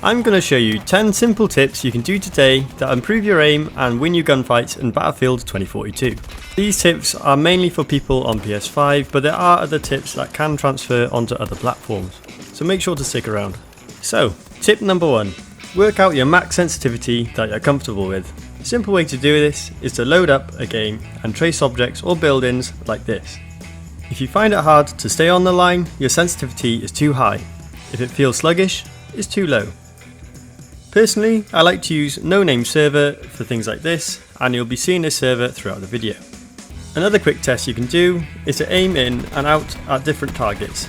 I'm going to show you 10 simple tips you can do today that improve your aim and win you gunfights in Battlefield 2042. These tips are mainly for people on PS5, but there are other tips that can transfer onto other platforms, so make sure to stick around. So, tip number 1. Work out your max sensitivity that you're comfortable with. A simple way to do this is to load up a game and trace objects or buildings like this. If you find it hard to stay on the line, your sensitivity is too high. If it feels sluggish, it's too low. Personally, I like to use no-name server for things like this, and you'll be seeing this server throughout the video. Another quick test you can do is to aim in and out at different targets.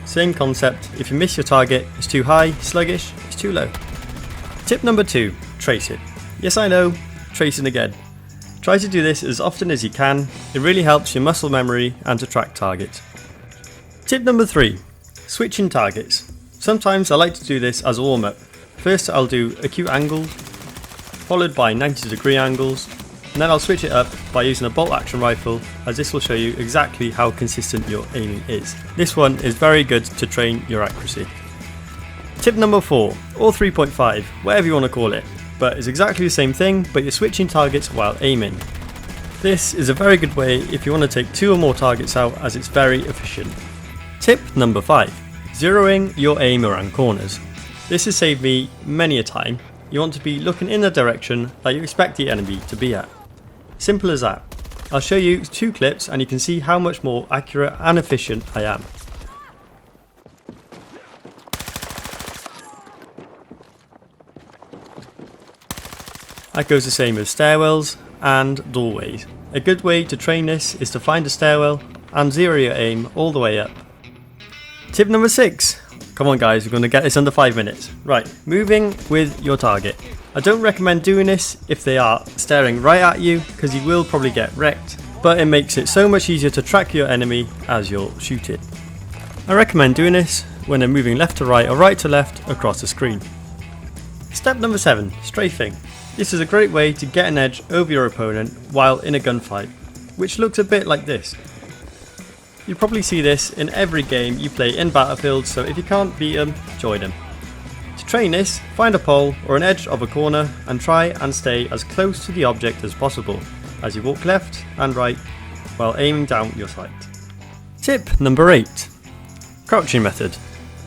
Same concept, if you miss your target, it's too high, sluggish, it's too low. Tip number 2, trace it. Yes, I know, tracing again. Try to do this as often as you can, it really helps your muscle memory and to track targets. Tip number 3, switching targets. Sometimes I like to do this as a warm-up. First I'll do acute angles, followed by 90-degree angles, and then I'll switch it up by using a bolt action rifle, as this will show you exactly how consistent your aiming is. This one is very good to train your accuracy. Tip number 4, or 3.5, whatever you want to call it, but it's exactly the same thing, but you're switching targets while aiming. This is a very good way if you want to take 2 or more targets out, as it's very efficient. Tip number 5, zeroing your aim around corners. This has saved me many a time. You want to be looking in the direction that you expect the enemy to be at. Simple as that. I'll show you 2 clips and you can see how much more accurate and efficient I am. That goes the same with stairwells and doorways. A good way to train this is to find a stairwell and zero your aim all the way up. Tip number 6. Come on guys, we're going to get this under 5 minutes. Right, moving with your target. I don't recommend doing this if they are staring right at you, because you will probably get wrecked, but it makes it so much easier to track your enemy as you're shooting. I recommend doing this when they're moving left to right or right to left across the screen. Step number 7, strafing. This is a great way to get an edge over your opponent while in a gunfight, which looks a bit like this. You probably see this in every game you play in Battlefield, so if you can't beat them, join them. To train this, find a pole or an edge of a corner and try and stay as close to the object as possible as you walk left and right while aiming down your sight. Tip number 8, crouching method.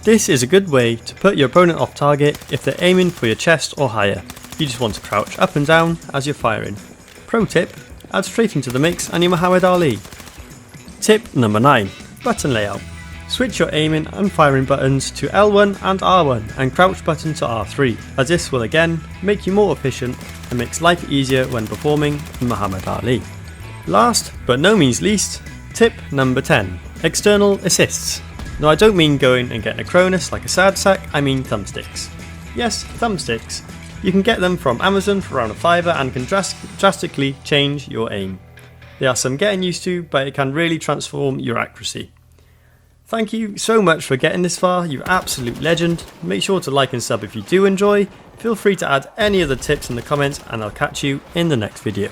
This is a good way to put your opponent off target if they're aiming for your chest or higher. You just want to crouch up and down as you're firing. Pro tip, add strafing to the mix and you're Muhammad Ali. Tip number 9, button layout. Switch your aiming and firing buttons to L1 and R1 and crouch button to R3, as this will again make you more efficient and makes life easier when performing in Muhammad Ali. Last but no means least, tip number 10, external assists. Now I don't mean going and getting a Cronus like a sad sack, I mean thumbsticks. Yes, thumbsticks. You can get them from Amazon for around a £5 and can drastically change your aim. There are some getting used to, but it can really transform your accuracy. Thank you so much for getting this far, you absolute legend. Make sure to like and sub if you do enjoy. Feel free to add any other tips in the comments and I'll catch you in the next video.